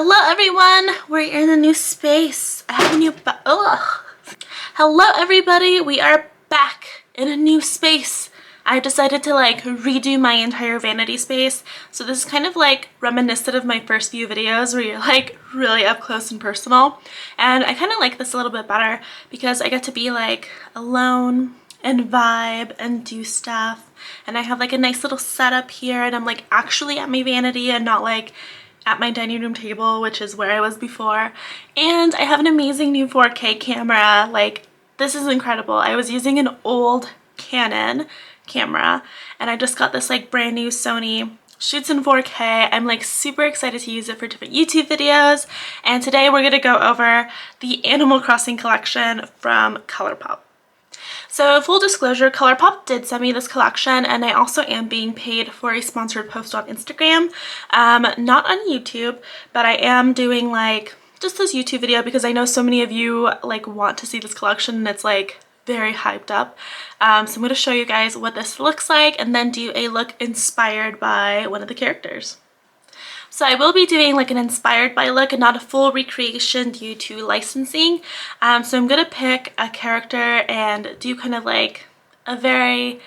Hello everyone, we're in a new space. I have a new Hello everybody, we are back in a new space. I decided to like redo my entire vanity space. So this is kind of like reminiscent of my first few videos where you're like really up close and personal. And I kind of like this a little bit better because I get to be like alone and vibe and do stuff. And I have like a nice little setup here and I'm like actually at my vanity and not like at my dining room table, which is where I was before. And I have an amazing new 4K camera. Like, this is incredible. I was using an old Canon camera and I just got this like brand new Sony, shoots in 4K. I'm like super excited to use it for different YouTube videos. And today we're gonna go over the Animal Crossing collection from ColourPop. So full disclosure, ColourPop did send me this collection and I also am being paid for a sponsored post on Instagram. Not on YouTube, but I am doing like just this YouTube video because I know so many of you like want to see this collection and it's like very hyped up. So I'm going to show you guys what this looks like and then do a look inspired by one of the characters. So I will be doing like an inspired by look and not a full recreation due to licensing. So I'm gonna pick a character and do kind of like a very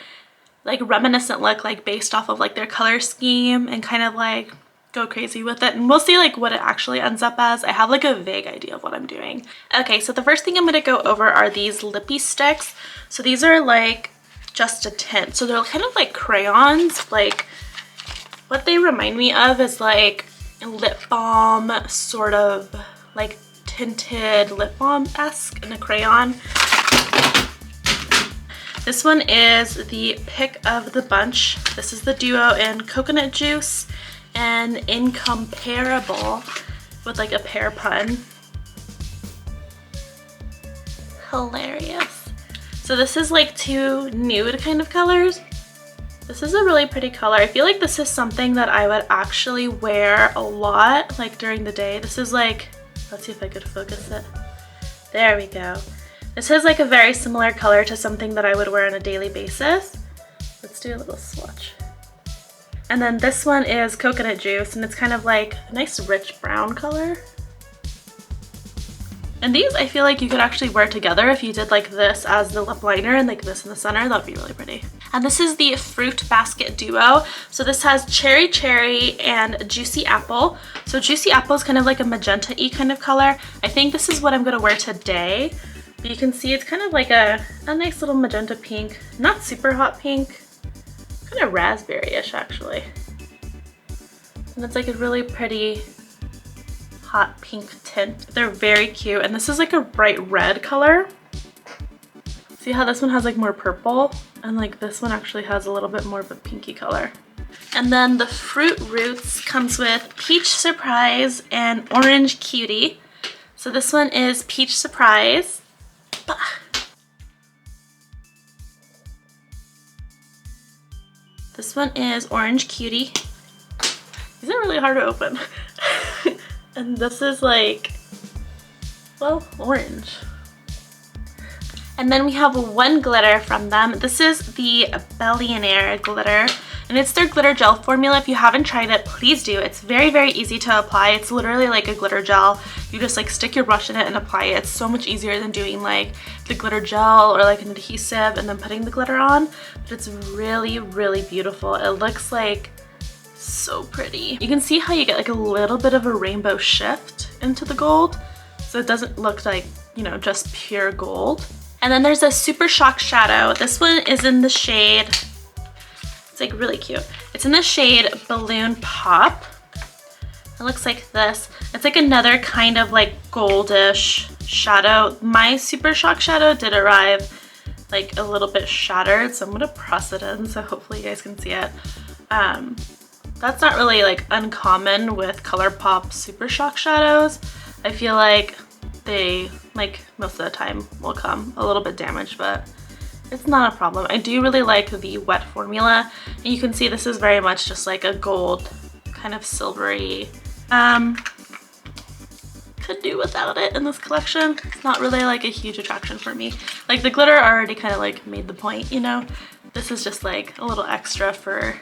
like reminiscent look like based off of like their color scheme and kind of like go crazy with it. And we'll see like what it actually ends up as. I have like a vague idea of what I'm doing. Okay, so the first thing I'm gonna go over are these lippy sticks. So these are like just a tint. So they're kind of like crayons, like what they remind me of is like lip balm, sort of like tinted lip balm-esque in a crayon. This one is the pick of the bunch. This is the duo in Coconut Juice and Incomparable with like a pear pun. Hilarious. So this is like two nude kind of colors. This is a really pretty color. I feel like this is something that I would actually wear a lot, like during the day. This is like, let's see if I could focus it. There we go. This is like a very similar color to something that I would wear on a daily basis. Let's do a little swatch. And then this one is Coconut Juice and it's kind of like a nice rich brown color. And these I feel like you could actually wear together if you did like this as the lip liner and like this in the center. That'd be really pretty. And this is the Fruit Basket Duo. So this has Cherry Cherry and Juicy Apple. So Juicy Apple is kind of like a magenta-y kind of color. I think this is what I'm gonna wear today. But you can see it's kind of like a nice little magenta pink. Not super hot pink. Kind of raspberry-ish actually. And it's like a really pretty hot pink tint. They're very cute and this is like a bright red color. See how this one has like more purple and like this one actually has a little bit more of a pinky color. And then the Fruit Roots comes with Peach Surprise and Orange Cutie. So this one is Peach Surprise. This one is Orange Cutie. These are really hard to open. And this is like, well, orange. And then we have one glitter from them. This is the Billionaire glitter and it's their glitter gel formula. If you haven't tried it, please do. It's very, very easy to apply. It's literally like a glitter gel. You just like stick your brush in it and apply it. It's so much easier than doing like the glitter gel or like an adhesive and then putting the glitter on. But it's really, really beautiful. It looks like so pretty. You can see how you get like a little bit of a rainbow shift into the gold. So it doesn't look like, you know, just pure gold. And then there's a Super Shock Shadow. This one is in the shade, it's like really cute. It's in the shade Balloon Pop. It looks like this. It's like another kind of like goldish shadow. My Super Shock Shadow did arrive like a little bit shattered, so I'm gonna press it in so hopefully you guys can see it. That's not really like uncommon with ColourPop Super Shock shadows. I feel like they like most of the time will come a little bit damaged, but it's not a problem. I do really like the wet formula and you can see this is very much just like a gold kind of silvery. Could do without it in this collection. It's not really like a huge attraction for me. Like the glitter already kind of like made the point, you know? This is just like a little extra for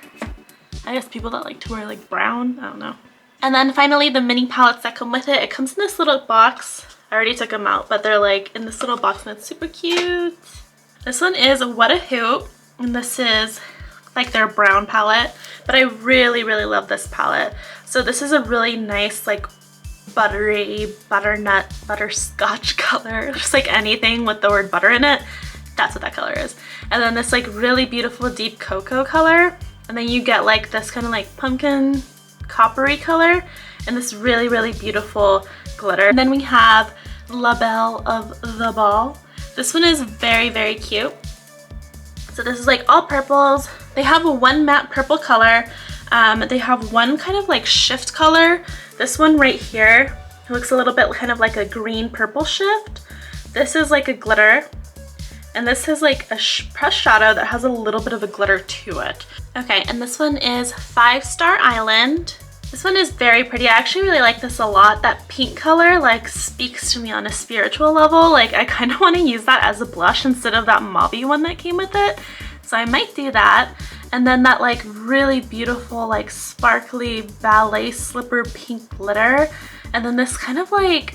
I guess people that like to wear like brown, I don't know. And then finally the mini palettes that come with it. It comes in this little box. I already took them out, but they're like in this little box and it's super cute. This one is What a Hoot, and this is like their brown palette, but I really love this palette. So this is a really nice like buttery, butternut, butterscotch color, just like anything with the word butter in it. That's what that color is. And then this like really beautiful deep cocoa color, and then you get like this kind of like pumpkin coppery color and this really beautiful glitter. And then we have La Belle of the Ball. This one is very cute. So this is like all purples. They have one matte purple color. They have one kind of like shift color. This one right here, it looks a little bit kind of like a green purple shift. This is like a glitter. And this is like a pressed shadow that has a little bit of a glitter to it. Okay, and this one is 5 Star Island. This one is very pretty. I actually really like this a lot. That pink color like speaks to me on a spiritual level. Like I kind of want to use that as a blush instead of that mauvey one that came with it. So I might do that. And then that like really beautiful like sparkly ballet slipper pink glitter. And then this kind of like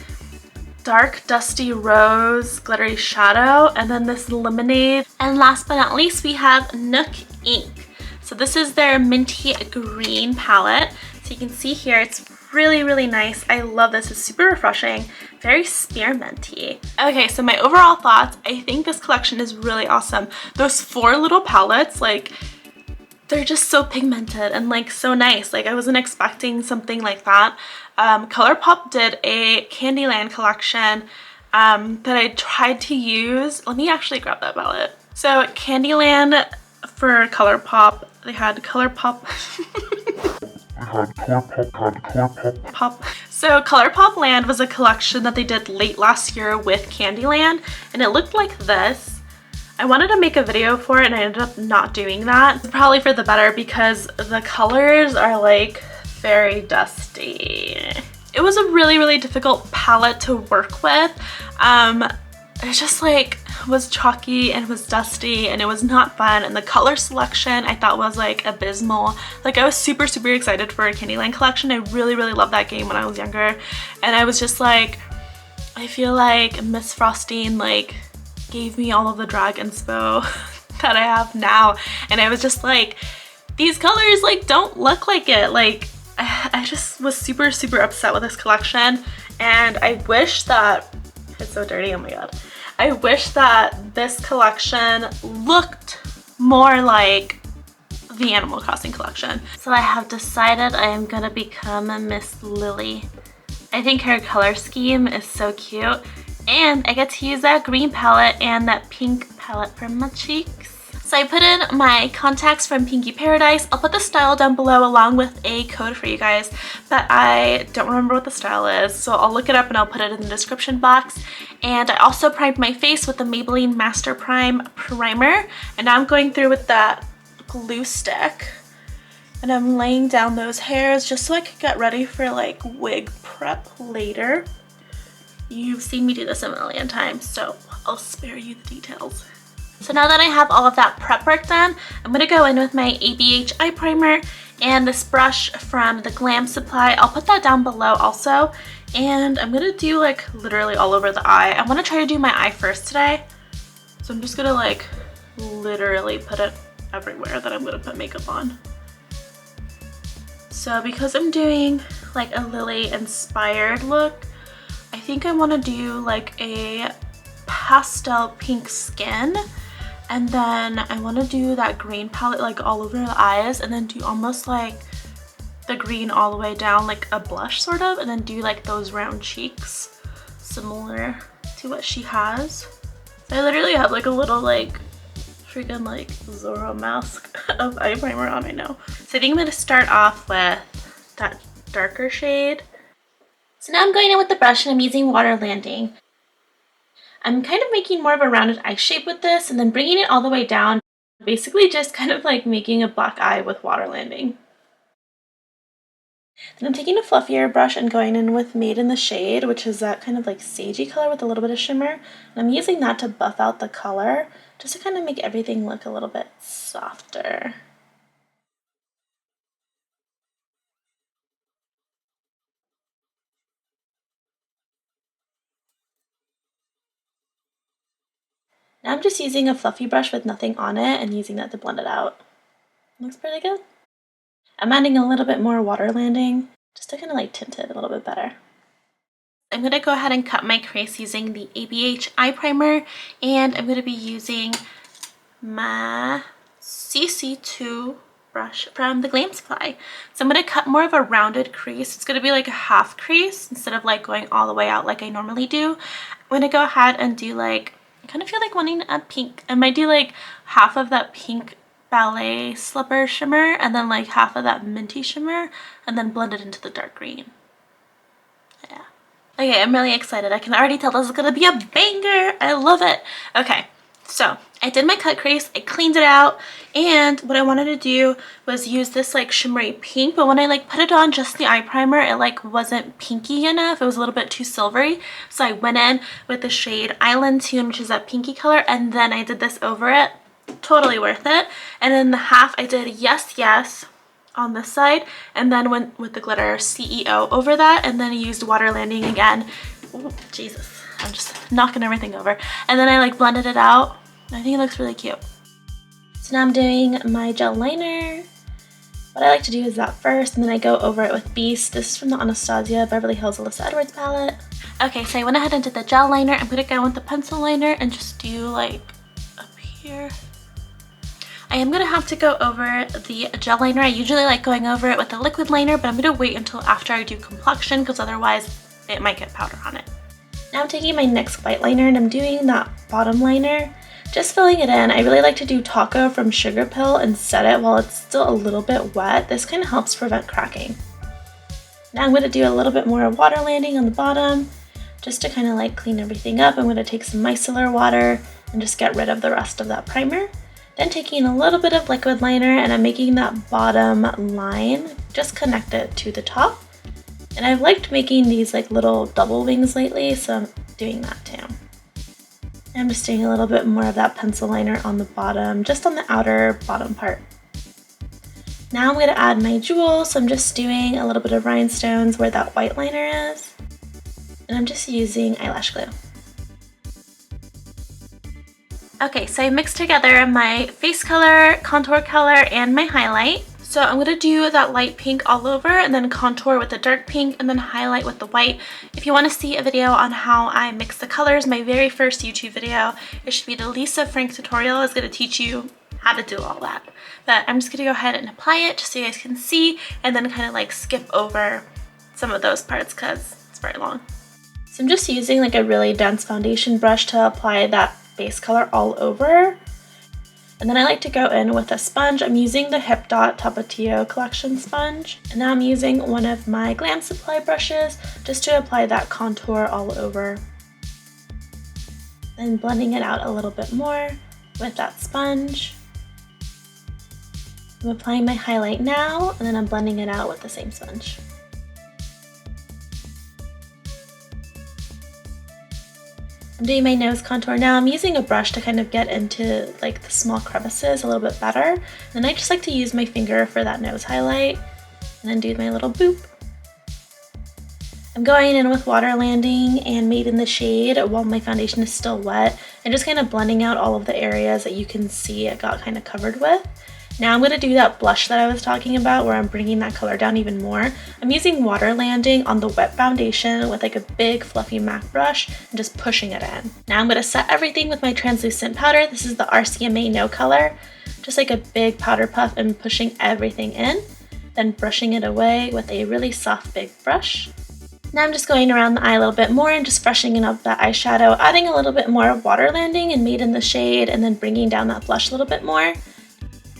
dark dusty rose glittery shadow, and then this lemonade. And last but not least we have Nook Ink. So this is their minty green palette. So you can see here it's really nice. I love this. It's super refreshing, very spearminty. Okay, so my overall thoughts, I think this collection is really awesome. Those 4 little palettes, like they're just so pigmented and like so nice. Like I wasn't expecting something like that. ColourPop did a Candyland collection that I tried to use. Let me actually grab that palette. So Candyland for ColourPop, they had ColourPop. Pop. So ColourPop Land was a collection that they did late last year with Candyland, and it looked like this. I wanted to make a video for it and I ended up not doing that. It's probably for the better because the colors are like very dusty. It was a really difficult palette to work with. It just like was chalky and was dusty and it was not fun, and the color selection I thought was like abysmal. Like I was super excited for a Candyland collection. I really loved that game when I was younger, and I was just like, I feel like Miss Frostine like gave me all of the drag inspo that I have now, and I was just like, these colors like don't look like it. Like I just was super upset with this collection, and I wish that it's so dirty, oh my god. I wish that this collection looked more like the Animal Crossing collection. So I have decided I am gonna become a Miss Lily. I think her color scheme is so cute, and I get to use that green palette and that pink palette for my cheeks. So I put in my contacts from Pinky Paradise. I'll put the style down below along with a code for you guys, but I don't remember what the style is, so I'll look it up and I'll put it in the description box. And I also primed my face with the Maybelline Master Prime Primer, and now I'm going through with that glue stick. And I'm laying down those hairs just so I can get ready for like wig prep later. You've seen me do this a million times, so I'll spare you the details. So now that I have all of that prep work done, I'm going to go in with my ABH eye primer and this brush from the Glam Supply. I'll put that down below also. And I'm going to do like literally all over the eye. I want to try to do my eye first today. So I'm just going to like literally put it everywhere that I'm going to put makeup on. So because I'm doing like a Lily inspired look, I think I want to do like a pastel pink skin, and then I want to do that green palette like all over the eyes, and then do almost like the green all the way down like a blush sort of, and then do like those round cheeks similar to what she has. I literally have like a little like freaking like Zorro mask of eye primer on right now. So I think I'm going to start off with that darker shade. So now I'm going in with the brush and I'm using Water Landing. I'm kind of making more of a rounded eye shape with this and then bringing it all the way down, basically just kind of like making a black eye with Water Landing. Then I'm taking a fluffier brush and going in with Made in the Shade, which is that kind of like sagey color with a little bit of shimmer. And I'm using that to buff out the color, just to kind of make everything look a little bit softer. Now I'm just using a fluffy brush with nothing on it and using that to blend it out. Looks pretty good. I'm adding a little bit more water landing just to kind of like tint it a little bit better. I'm going to go ahead and cut my crease using the ABH eye primer, and I'm going to be using my CC2 brush from the Glam Supply. So I'm going to cut more of a rounded crease. It's going to be like a half crease instead of like going all the way out like I normally do. I'm going to go ahead and do like, I kind of feel like wanting to add pink. I might do like half of that pink ballet slipper shimmer and then like half of that minty shimmer and then blend it into the dark green. Yeah. Okay, I'm really excited. I can already tell this is going to be a banger. I love it. Okay. So I did my cut crease, I cleaned it out, and what I wanted to do was use this like shimmery pink, but when I like put it on just the eye primer, it like wasn't pinky enough. It was a little bit too silvery. So I went in with the shade Island Tune, which is that pinky color, and then I did this over it. Totally worth it. And then the half I did Yes Yes on this side, and then went with the glitter CEO over that, and then I used water landing again. Ooh, Jesus. I'm just knocking everything over. And then I like blended it out. I think it looks really cute. So now I'm doing my gel liner. What I like to do is that first, and then I go over it with Beast. This is from the Anastasia Beverly Hills Alyssa Edwards palette. Okay, so I went ahead and did the gel liner. I'm gonna go with the pencil liner and just do like up here. I am gonna have to go over the gel liner. I usually like going over it with the liquid liner, but I'm gonna wait until after I do complexion because otherwise it might get powder on it. Now I'm taking my NYX white liner and I'm doing that bottom liner, just filling it in. I really like to do Tako from Sugarpill and set it while it's still a little bit wet. This kind of helps prevent cracking. Now I'm going to do a little bit more water landing on the bottom, just to kind of like clean everything up. I'm going to take some micellar water and just get rid of the rest of that primer. Then taking a little bit of liquid liner and I'm making that bottom line, just connect it to the top. And I've liked making these like little double wings lately, so I'm doing that too. I'm just doing a little bit more of that pencil liner on the bottom, just on the outer bottom part. Now I'm going to add my jewels, so I'm just doing a little bit of rhinestones where that white liner is. And I'm just using eyelash glue. Okay, so I mixed together my face color, contour color, and my highlight. So I'm going to do that light pink all over and then contour with the dark pink and then highlight with the white. If you want to see a video on how I mix the colors, my very first YouTube video, it should be the Lisa Frank tutorial. Is going to teach you how to do all that. But I'm just going to go ahead and apply it just so you guys can see and then kind of like skip over some of those parts because it's very long. So I'm just using like a really dense foundation brush to apply that base color all over. And then I like to go in with a sponge. I'm using the Hip Dot Tapatio collection sponge. And now I'm using one of my Glam Supply brushes just to apply that contour all over. Then blending it out a little bit more with that sponge. I'm applying my highlight now, and then I'm blending it out with the same sponge. I'm doing my nose contour now. I'm using a brush to kind of get into like the small crevices a little bit better. And I just like to use my finger for that nose highlight and then do my little boop. I'm going in with water landing and Made in the Shade while my foundation is still wet and just kind of blending out all of the areas that you can see it got kind of covered with. Now I'm going to do that blush that I was talking about where I'm bringing that color down even more. I'm using water landing on the wet foundation with like a big fluffy MAC brush and just pushing it in. Now I'm going to set everything with my translucent powder. This is the RCMA No Color. Just like a big powder puff and pushing everything in. Then brushing it away with a really soft big brush. Now I'm just going around the eye a little bit more and just freshening up that eyeshadow, adding a little bit more water landing and Made in the Shade and then bringing down that blush a little bit more.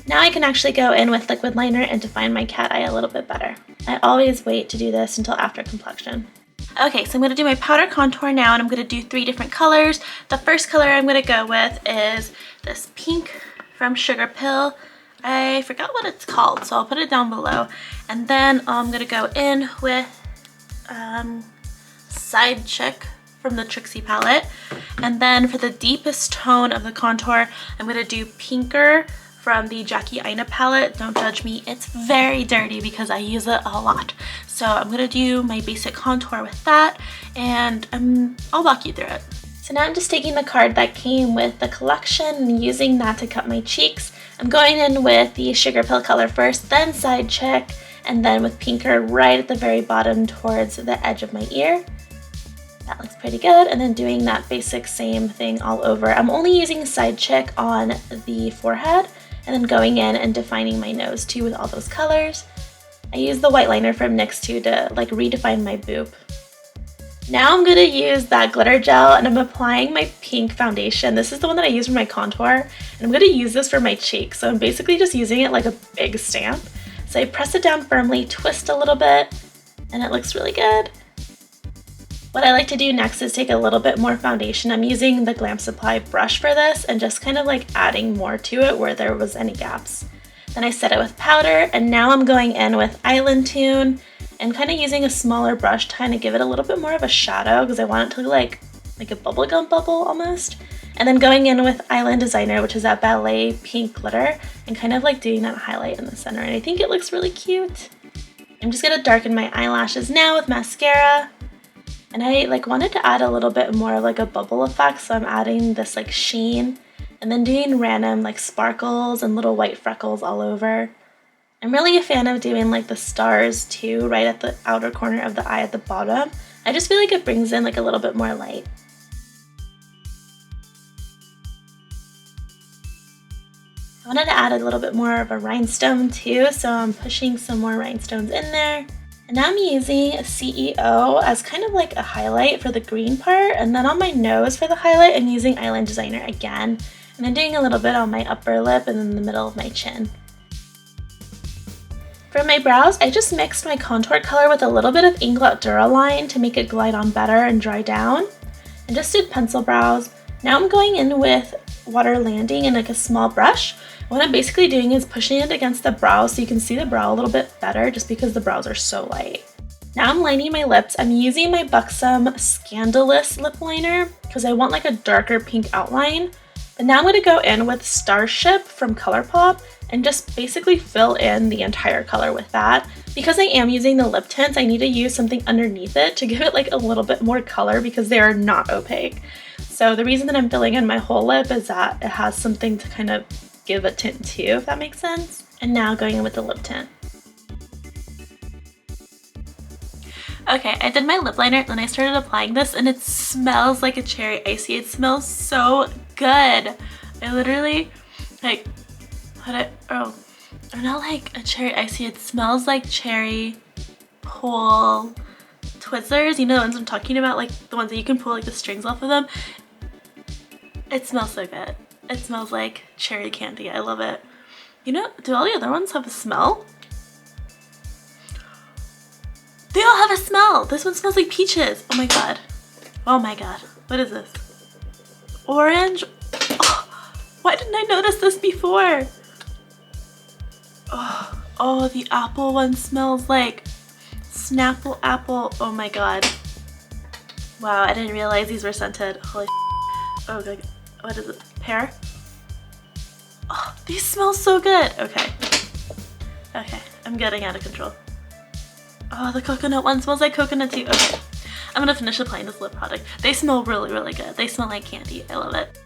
Now I can actually go in with liquid liner and define my cat eye a little bit better. I always wait to do this until after complexion. Okay, so I'm going to do my powder contour now and I'm going to do 3 different colors. The first color I'm going to go with is this pink from Sugarpill. I forgot what it's called, so I'll put it down below. And then I'm going to go in with Side Chick from the Trixie palette. And then for the deepest tone of the contour, I'm going to do Pinker from the Aina palette. Don't judge me, it's very dirty because I use it a lot. So I'm gonna do my basic contour with that and I'll walk you through it. So now I'm just taking the card that came with the collection and using that to cut my cheeks. I'm going in with the Sugarpill color first, then Side Check, and then with pinker right at the very bottom towards the edge of my ear. That looks pretty good, and then doing that basic same thing all over. I'm only using Side Check on the forehead, and then going in and defining my nose too with all those colors. I use the white liner from NYX too to like redefine my boob. Now I'm going to use that glitter gel and I'm applying my pink foundation. This is the one that I use for my contour, and I'm going to use this for my cheeks. So I'm basically just using it like a big stamp. So I press it down firmly, twist a little bit, and it looks really good. What I like to do next is take a little bit more foundation. I'm using the Glam Supply brush for this and just kind of like adding more to it where there was any gaps. Then I set it with powder, and now I'm going in with Island Tune and kind of using a smaller brush to kind of give it a little bit more of a shadow because I want it to look like a bubblegum bubble almost. And then going in with Island Designer, which is that ballet pink glitter, and kind of like doing that highlight in the center. And I think it looks really cute. I'm just gonna darken my eyelashes now with mascara. And I like wanted to add a little bit more of like a bubble effect, so I'm adding this like sheen and then doing random like sparkles and little white freckles all over. I'm really a fan of doing like the stars too, right at the outer corner of the eye at the bottom. I just feel like it brings in like a little bit more light. I wanted to add a little bit more of a rhinestone too, so I'm pushing some more rhinestones in there. And now I'm using a CEO as kind of like a highlight for the green part, and then on my nose for the highlight I'm using Island Designer again, and then doing a little bit on my upper lip and then the middle of my chin. For my brows, I just mixed my contour color with a little bit of Inglot Duraline to make it glide on better and dry down, and just did pencil brows. Now I'm going in with Water Landing and like a small brush. What I'm basically doing is pushing it against the brow so you can see the brow a little bit better just because the brows are so light. Now I'm lining my lips. I'm using my Buxom Scandalous lip liner because I want like a darker pink outline. But now I'm going to go in with Starship from ColourPop and just basically fill in the entire color with that. Because I am using the lip tints, I need to use something underneath it to give it like a little bit more color because they are not opaque. So the reason that I'm filling in my whole lip is that it has something to kind of give a tint too, if that makes sense. And now going in with the lip tint. Okay, I did my lip liner, then I started applying this and it smells like a cherry icy. It smells so good. I literally like put it, or not like a cherry icy, it smells like cherry pull Twizzlers. You know the ones I'm talking about, like the ones that you can pull like the strings off of them. It smells so good. It smells like cherry candy. I love it. You know, do all the other ones have a smell? They all have a smell. This one smells like peaches. Oh my god. Oh my god. What is this? Orange? Oh, why didn't I notice this before? Oh, the apple one smells like Snapple apple. Oh my god. Wow, I didn't realize these were scented. Holy oh god. What is it? Pear? Oh, these smell so good. Okay. Okay, I'm getting out of control. Oh, the coconut one smells like coconut too. Okay, I'm gonna finish applying this lip product. They smell really, really good. They smell like candy. I love it.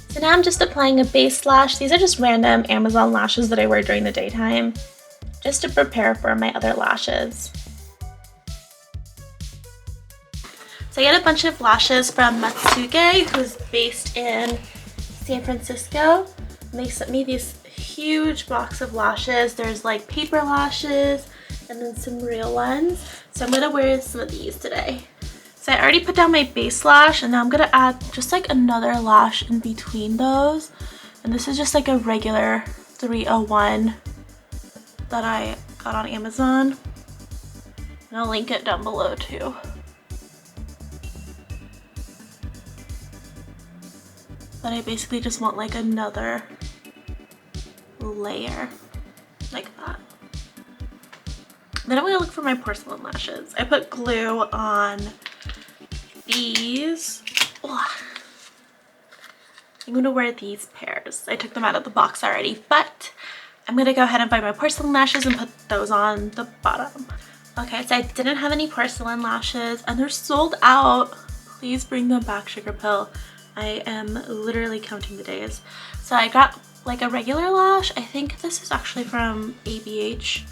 So now I'm just applying a base lash. These are just random Amazon lashes that I wear during the daytime, just to prepare for my other lashes. So I get a bunch of lashes from Matsuge, who's based in San Francisco. And they sent me these huge box of lashes. There's like paper lashes and then some real ones. So I'm gonna wear some of these today. So I already put down my base lash and now I'm gonna add just like another lash in between those. And this is just like a regular 301 that I got on Amazon. And I'll link it down below too. But I basically just want like another layer like that. Then I'm gonna look for my porcelain lashes. I put glue on these. Ugh. I'm gonna wear these pairs. I took them out of the box already, but I'm gonna go ahead and buy my porcelain lashes and put those on the bottom. Okay, so I didn't have any porcelain lashes and they're sold out. Please bring them back, Sugarpill. I am literally counting the days. So I got like a regular lash. I think this is actually from ABH.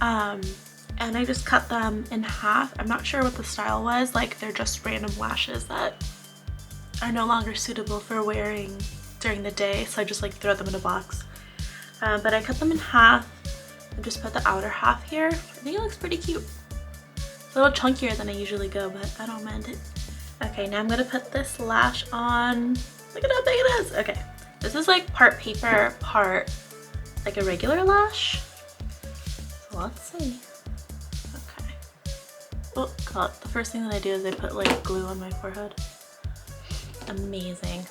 And I just cut them in half. I'm not sure what the style was. Like they're just random lashes that are no longer suitable for wearing during the day. So I just like throw them in a box. But I cut them in half. I just put the outer half here. I think it looks pretty cute. It's a little chunkier than I usually go, but I don't mind it. Okay, now I'm gonna put this lash on. Look at how big it is. Okay, this is like part paper, part like a regular lash. So let's see. Okay. Oh god, the first thing that I do is I put like glue on my forehead. Amazing.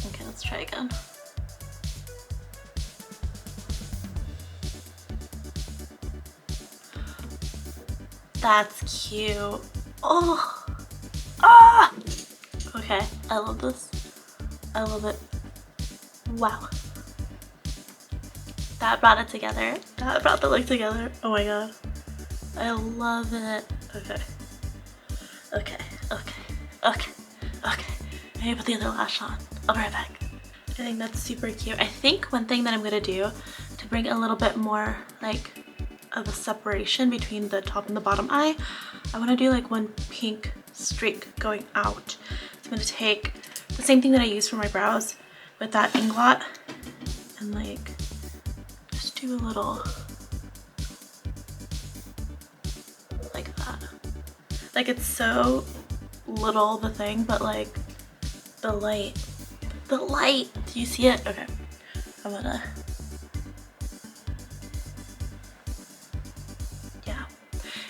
Okay, let's try again. That's cute. Oh, ah! Okay, I love this. I love it. Wow. That brought it together. That brought the look together. Oh my god. I love it. Okay. Okay, okay, okay, okay. I need to put the other lash on. I'll be right back. I think that's super cute. I think one thing that I'm gonna do to bring a little bit more like of a separation between the top and the bottom eye, I want to do like one pink streak going out. So I'm going to take the same thing that I use for my brows with that inglot and like just do a little like that. Like it's so little the thing, but like the light, do you see it? Okay, I'm gonna, yeah,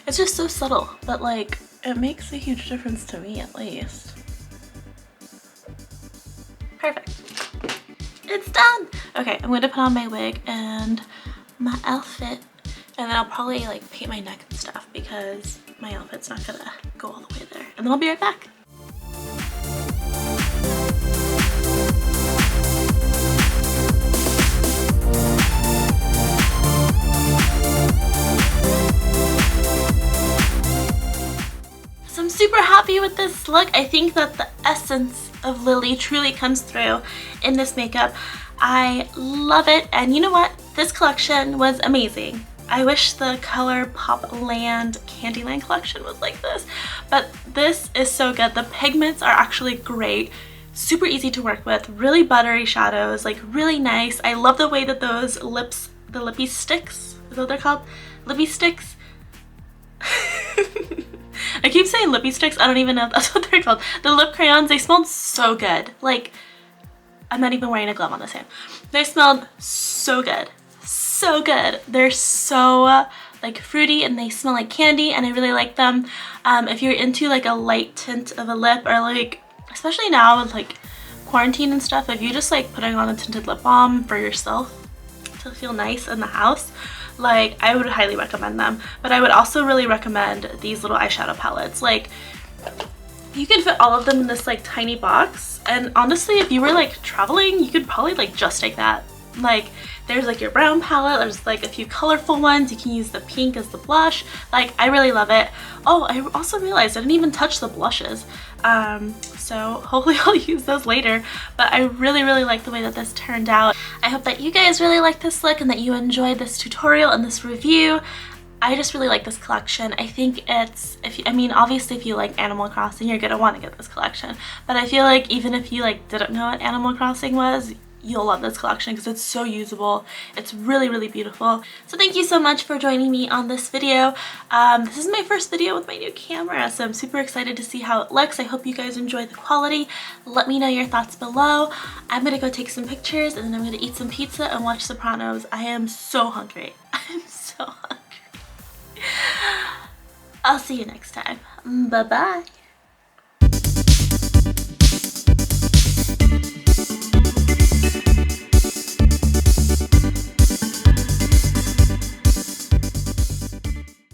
it's just so subtle, but like it makes a huge difference to me at least. Perfect. It's done. Okay, I'm gonna put on my wig and my outfit, and then I'll probably like paint my neck and stuff because my outfit's not gonna go all the way there. And then I'll be right back. So I'm super happy with this look. I think that the essence of Lily truly comes through in this makeup. I love it, and you know what? This collection was amazing. I wish the ColourPop Land Candyland collection was like this, but this is so good. The pigments are actually great, super easy to work with, really buttery shadows, like really nice. I love the way that those lips, the lippy sticks, is that what they're called? Lippy sticks? I keep saying lippy sticks, I don't even know if that's what they're called. The lip crayons, they smelled so good. Like, I'm not even wearing a glove on this hand. They smelled so good. So good. They're so like fruity and they smell like candy, and I really like them. If you're into like a light tint of a lip, or like, especially now with like quarantine and stuff, if you just like putting on a tinted lip balm for yourself to feel nice in the house, like I would highly recommend them. But I would also really recommend these little eyeshadow palettes. Like you can fit all of them in this like tiny box, and honestly if you were like traveling, you could probably like just take that. Like there's like your brown palette, there's like a few colorful ones, you can use the pink as the blush. Like I really love it. Oh, I also realized I didn't even touch the blushes, so hopefully I'll use those later. But I really like the way that this turned out. I hope that you guys really like this look and that you enjoyed this tutorial and this review. I just really like this collection. I think it's, I mean obviously if you like Animal Crossing, you're gonna want to get this collection, but I feel like even if you like didn't know what Animal Crossing was, you'll love this collection because it's so usable. It's really beautiful. So thank you so much for joining me on this video. This is my first video with my new camera, so I'm super excited to see how it looks. I hope you guys enjoy the quality. Let me know your thoughts below. I'm gonna go take some pictures and then I'm gonna eat some pizza and watch Sopranos. I am so hungry. I'm so hungry. I'll see you next time. Bye bye.